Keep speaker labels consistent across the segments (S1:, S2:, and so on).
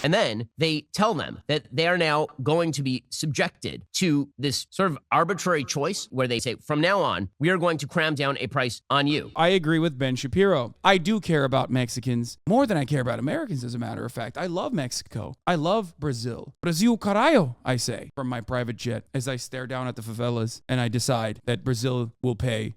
S1: And then they tell them that they are now going to be subjected to this sort of arbitrary choice where they say, from now on, we are going to cram down a price on you.
S2: I agree with Ben Shapiro. I do care about Mexicans more than I care about Americans, as a matter of fact. I love Mexico. I love Brazil. Brasil caralho, I say from my private jet as I stare down at the favelas and I decide that Brazil will pay.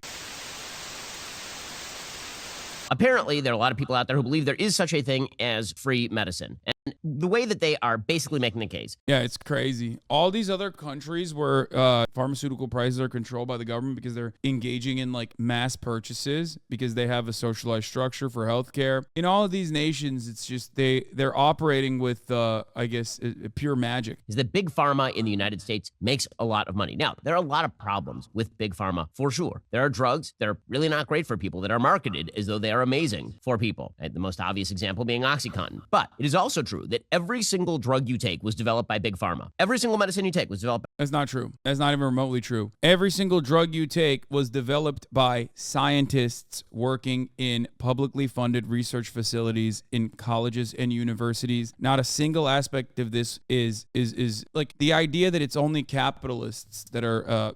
S1: Apparently, there are a lot of people out there who believe there is such a thing as free medicine. And the way that they are basically making the case.
S2: Yeah, it's crazy. All these other countries where pharmaceutical prices are controlled by the government because they're engaging in like mass purchases because they have a socialized structure for healthcare. In all of these nations, it's just they're operating with, I guess, pure magic.
S1: Is that big pharma in the United States makes a lot of money. Now, there are a lot of problems with big pharma for sure. There are drugs that are really not great for people that are marketed as though they are amazing for people. The most obvious example being OxyContin. But it is also true that every single drug you take was developed by big pharma. Every single medicine you take was developed.
S2: That's not true. That's not even remotely true. Every single drug you take was developed by scientists working in publicly funded research facilities in colleges and universities. Not a single aspect of this is like the idea that it's only capitalists that are,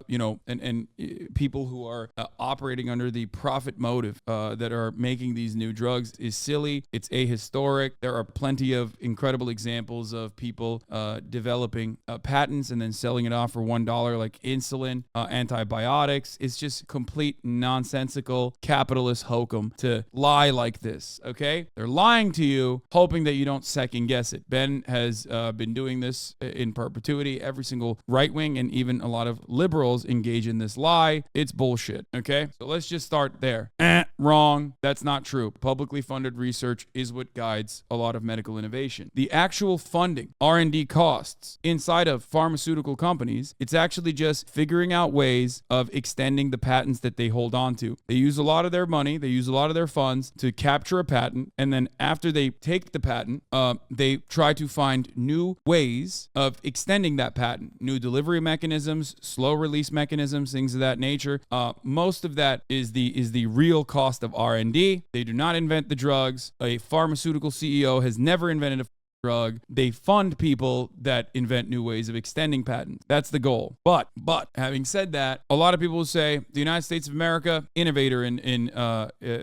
S2: and people who are operating under the profit motive that are making these new drugs is silly. It's ahistoric. There are plenty of incredible examples of people developing patents and then selling it off for $1, like insulin, antibiotics. It's just complete nonsensical capitalist hokum to lie like this, okay? They're lying to you, hoping that you don't second guess it. Ben has been doing this in perpetuity. Every single right wing and even a lot of liberals engage in this lie. It's bullshit, okay? So let's just start there. Wrong. That's not true. Publicly funded research is what guides a lot of medical innovation. The actual funding, R&D costs inside of pharmaceutical companies, it's actually just figuring out ways of extending the patents that they hold on to. They use a lot of their money, they use a lot of their funds to capture a patent, and then after they take the patent, they try to find new ways of extending that patent, new delivery mechanisms, slow release mechanisms, things of that nature. Most of that is the real cost of R&D. They do not invent the drugs. A pharmaceutical CEO has never invented a drug. They fund people that invent new ways of extending patents. That's the goal. But having said that, a lot of people will say the United States of America, innovator in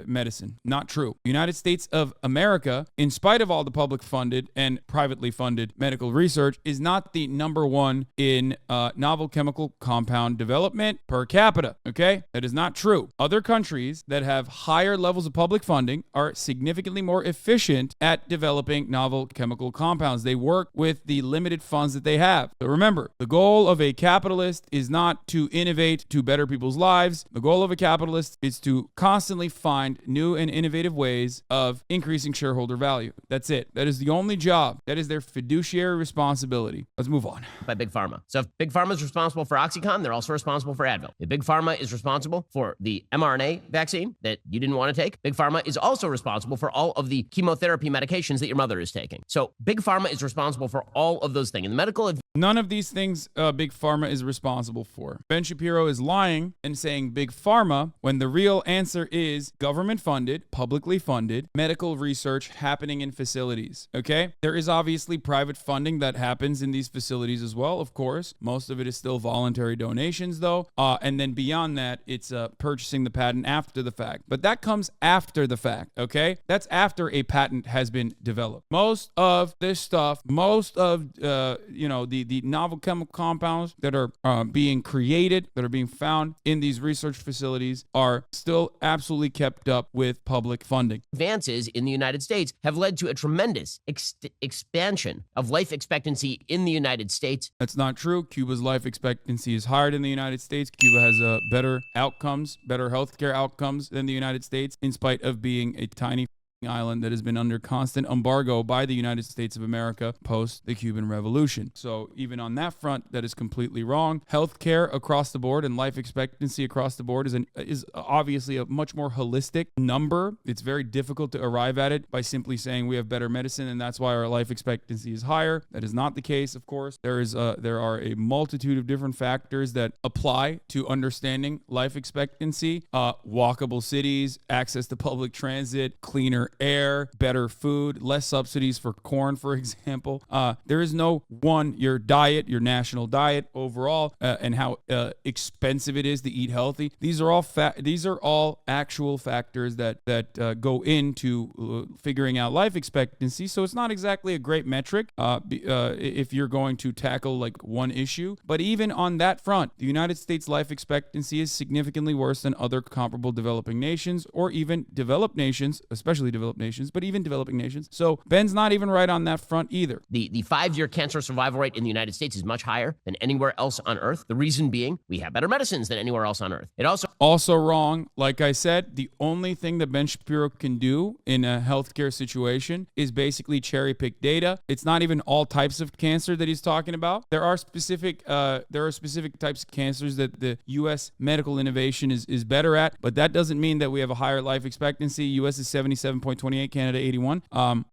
S2: medicine. Not true. The United States of America, in spite of all the public funded and privately funded medical research, is not the number one in novel chemical compound development per capita. Okay? That is not true. Other countries that have higher levels of public funding are significantly more efficient at developing novel chemical compounds. They work with the limited funds that they have. So remember, the goal of a capitalist is not to innovate to better people's lives. The goal of a capitalist is to constantly find new and innovative ways of increasing shareholder value. That's it. That is the only job. That is their fiduciary responsibility. Let's move on.
S1: By Big Pharma. So if Big Pharma is responsible for OxyContin, they're also responsible for Advil. If Big Pharma is responsible for the mRNA vaccine that you didn't want to take, Big Pharma is also responsible for all of the chemotherapy medications that your mother is taking. So Big Pharma is responsible for all of those things. In the medical
S2: none of these things Big Pharma is responsible for. Ben Shapiro is lying and saying Big Pharma when the real answer is government-funded, publicly funded medical research happening in facilities, okay? There is obviously private funding that happens in these facilities as well, of course. Most of it is still voluntary donations, though. And then beyond that, it's purchasing the patent after the fact. But that comes after the fact, okay? That's after a patent has been developed. Most of this stuff, most of, the novel chemical compounds that are being created, that are being found in these research facilities are still absolutely kept up with public funding.
S1: Advances in the United States have led to a tremendous expansion of life expectancy in the United States.
S2: That's not true. Cuba's life expectancy is higher than the United States. Cuba has better outcomes, better healthcare outcomes than the United States, in spite of being a tiny island that has been under constant embargo by the United States of America post the Cuban Revolution. So even on that front, that is completely wrong. Healthcare across the board and life expectancy across the board is obviously a much more holistic number. It's very difficult to arrive at it by simply saying we have better medicine and that's why our life expectancy is higher. That is not the case, of course. There are a multitude of different factors that apply to understanding life expectancy. Walkable cities, access to public transit, cleaner cleaner air, better food, less subsidies for corn, for example. There is no your diet, your national diet overall, and how expensive it is to eat healthy. These are all actual factors that go into figuring out life expectancy. So it's not exactly a great metric if you're going to tackle like one issue. But even on that front, the United States life expectancy is significantly worse than other comparable developing nations, or even developed nations, especially developed nations, but even developing nations. So Ben's not even right on that front either.
S1: The 5-year cancer survival rate in the United States is much higher than anywhere else on Earth. The reason being, we have better medicines than anywhere else on Earth. It also
S2: wrong. Like I said, the only thing that Ben Shapiro can do in a healthcare situation is basically cherry pick data. It's not even all types of cancer that he's talking about. There are specific types of cancers that the U.S. medical innovation is better at, but that doesn't mean that we have a higher life expectancy. U.S. is 77.28, Canada 81.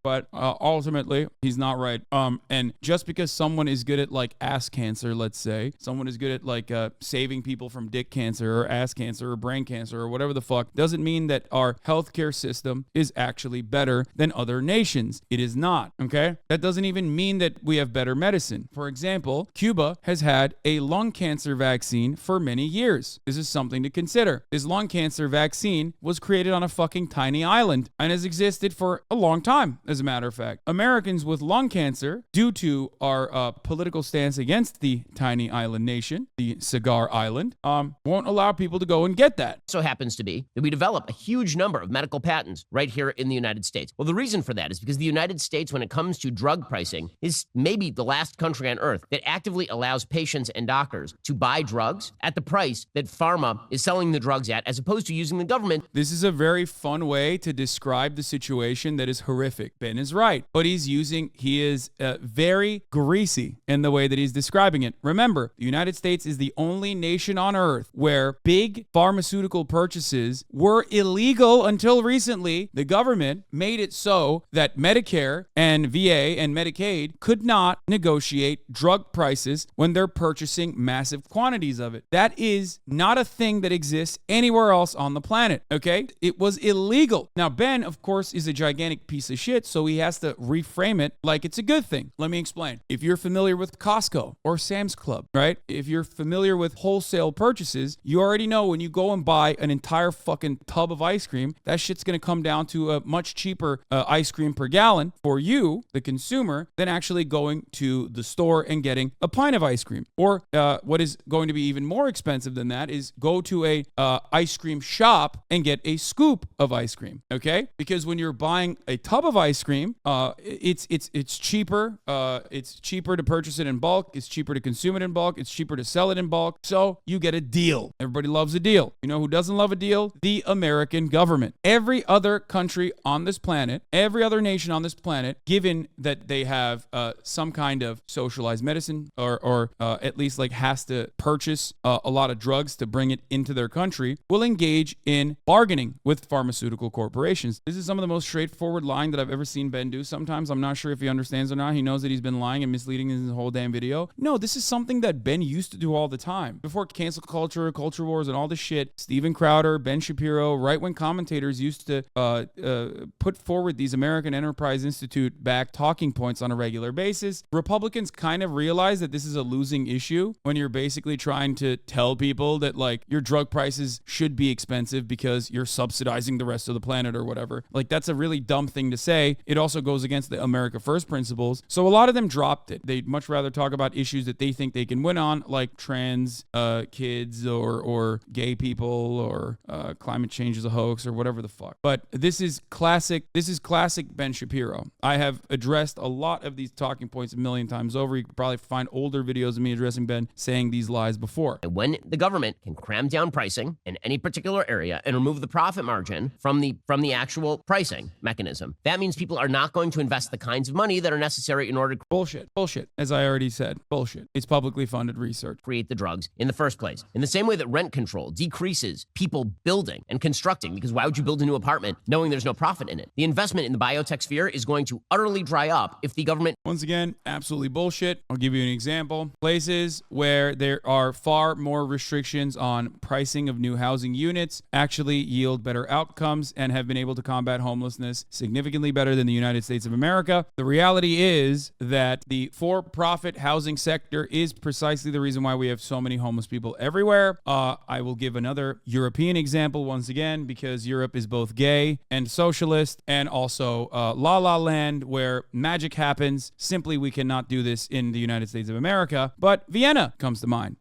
S2: But ultimately, he's not right. And just because someone is good at like ass cancer, let's say, someone is good at like saving people from dick cancer or ass cancer or brain cancer or whatever the fuck, doesn't mean that our healthcare system is actually better than other nations. It is not, okay? That doesn't even mean that we have better medicine. For example, Cuba has had a lung cancer vaccine for many years. This is something to consider. This lung cancer vaccine was created on a fucking tiny island and has existed for a long time, as a matter of fact. Americans with lung cancer, due to our political stance against the tiny island nation, the cigar island, won't allow people to go and get that.
S1: So happens to be that we develop a huge number of medical patents right here in the United States. Well, the reason for that is because the United States, when it comes to drug pricing, is maybe the last country on earth that actively allows patients and doctors to buy drugs at the price that pharma is selling the drugs at, as opposed to using the government.
S2: This is a very fun way to describe the situation that is horrific. Ben is right, but he is very greasy in the way that he's describing it. Remember, the United States is the only nation on earth where big pharmaceutical purchases were illegal until recently. The government made it so that Medicare and VA and Medicaid could not negotiate drug prices when they're purchasing massive quantities of it. That is not a thing that exists anywhere else on the planet, okay? It was illegal. Now, Ben, of course, is a gigantic piece of shit, so he has to reframe it like it's a good thing. Let me explain. If you're familiar with Costco or Sam's Club, right? If you're familiar with wholesale purchases, you already know when you go and buy an entire fucking tub of ice cream, that shit's going to come down to a much cheaper ice cream per gallon for you, the consumer, than actually going to the store and getting a pint of ice cream. Or what is going to be even more expensive than that is go to a ice cream shop and get a scoop of ice cream, okay? Because when you're buying a tub of ice cream, it's cheaper. It's cheaper to purchase it in bulk. It's cheaper to consume it in bulk. It's cheaper to sell it in bulk. So you get a deal. Everybody loves a deal. You know who doesn't love a deal? The American government. Every other country on this planet, every other nation on this planet, given that they have some kind of socialized medicine or at least like has to purchase a lot of drugs to bring it into their country, will engage in bargaining with pharmaceutical corporations. This is some of the most straightforward lying that I've ever seen Ben do. Sometimes I'm not sure if he understands or not. He knows that he's been lying and misleading in his whole damn video. No, this is something that Ben used to do all the time. Before cancel culture, culture wars, and all this shit, Steven Crowder, Ben Shapiro, right-wing commentators used to put forward these American Enterprise Institute-backed talking points on a regular basis. Republicans kind of realize that this is a losing issue when you're basically trying to tell people that, like, your drug prices should be expensive because you're subsidizing the rest of the planet or whatever. Like, that's a really dumb thing to say. It also goes against the America First principles. So a lot of them dropped it. They'd much rather talk about issues that they think they can win on, like trans kids or gay people or climate change is a hoax or whatever the fuck. But this is classic Ben Shapiro. I have addressed a lot of these talking points a million times over. You can probably find older videos of me addressing Ben saying these lies before.
S1: When the government can cram down pricing in any particular area and remove the profit margin from the actual pricing mechanism, that means people are not going to invest the kinds of money that are necessary in order to
S2: Bullshit. As I already said, bullshit. It's publicly funded research.
S1: Create the drugs in the first place. In the same way that rent control decreases people building and constructing, because why would you build a new apartment knowing there's no profit in it? The investment in the biotech sphere is going to utterly dry up if the government...
S2: Once again, absolutely bullshit. I'll give you an example. Places where there are far more restrictions on pricing of new housing units actually yield better outcomes and have been able to combat combat homelessness, significantly better than the United States of America. The reality is that the for-profit housing sector is precisely the reason why we have so many homeless people everywhere. I will give another European example once again, because Europe is both gay and socialist, and also La La Land, where magic happens. Simply, we cannot do this in the United States of America. But Vienna comes to mind.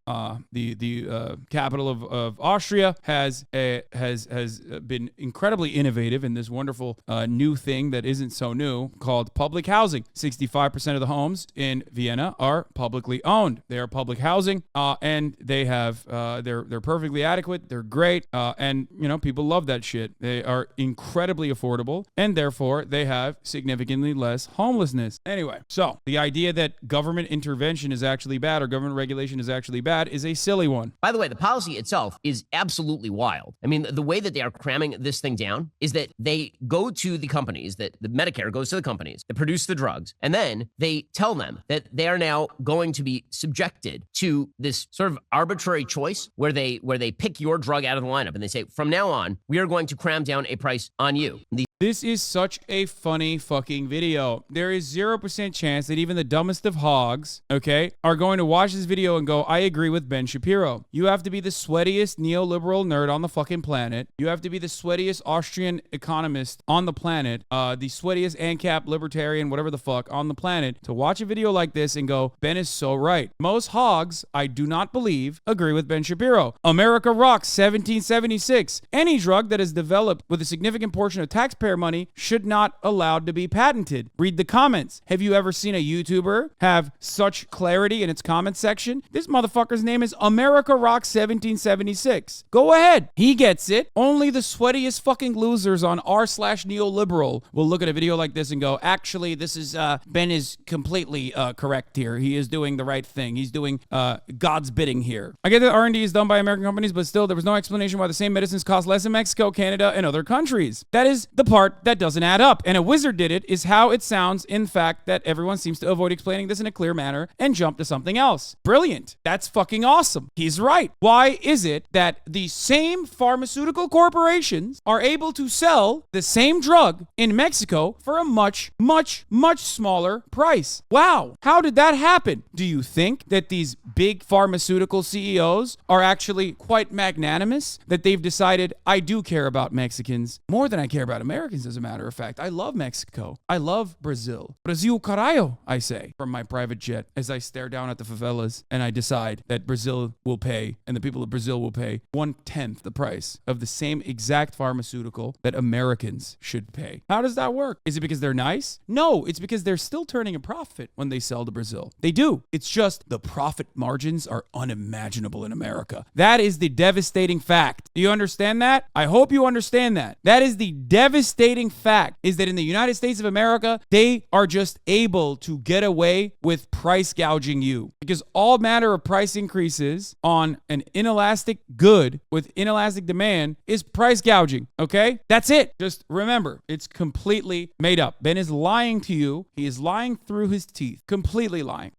S2: The capital of Austria has been incredibly innovative in this wonderful new thing that isn't so new called public housing. 65% of the homes in Vienna are publicly owned. They are public housing, and they have they're perfectly adequate. They're great, and people love that shit. They are incredibly affordable, and therefore they have significantly less homelessness. Anyway, so the idea that government intervention is actually bad or government regulation is actually bad is a silly one.
S1: By the way, the policy itself is absolutely wild. I mean, the way that they are cramming this thing down is that they go to the companies, that the Medicare goes to the companies that produce the drugs, and then they tell them that they are now going to be subjected to this sort of arbitrary choice where they pick your drug out of the lineup, and they say, from now on, we are going to cram down a price on you.
S2: This is such a funny fucking video. There is 0% chance that even the dumbest of hogs, okay, are going to watch this video and go, I agree with Ben Shapiro. You have to be the sweatiest neoliberal nerd on the fucking planet. You have to be the sweatiest Austrian economist on the planet, the sweatiest ANCAP libertarian, whatever the fuck, on the planet to watch a video like this and go, Ben is so right. Most hogs, I do not believe, agree with Ben Shapiro. America rocks 1776. Any drug that is developed with a significant portion of taxpayer money should not allowed to be patented. Read the comments. Have you ever seen a YouTuber have such clarity in its comment section? This motherfucker's name is America Rocks 1776. Go ahead. He gets it. Only the sweatiest fucking losers on r/neoliberal will look at a video like this and go, actually, this is, Ben is completely correct here. He is doing the right thing. He's doing God's bidding here. I get that R&D is done by American companies, but still, there was no explanation why the same medicines cost less in Mexico, Canada, and other countries. That is the part that doesn't add up. And a wizard did it is how it sounds, in fact, that everyone seems to avoid explaining this in a clear manner and jump to something else. Brilliant. That's fucking awesome. He's right. Why is it that the same pharmaceutical corporations are able to sell the same drug in Mexico for a much, much, much smaller price? Wow. How did that happen? Do you think that these big pharmaceutical CEOs are actually quite magnanimous, that they've decided, I do care about Mexicans more than I care about Americans? As a matter of fact, I love Mexico. I love Brazil. Brazil carajo, I say from my private jet as I stare down at the favelas and I decide that Brazil will pay and the people of Brazil will pay 1/10 the price of the same exact pharmaceutical that Americans should pay. How does that work? Is it because they're nice? No, it's because they're still turning a profit when they sell to Brazil. They do. It's just the profit margins are unimaginable in America. That is the devastating fact. Do you understand that? I hope you understand that. That is the devastating fact, is that in the United States of America, they are just able to get away with price gouging you, because all matter of price increases on an inelastic good with inelastic demand is price gouging. Okay? That's it. Just remember, it's completely made up. Ben is lying to you. He is lying through his teeth. Completely lying.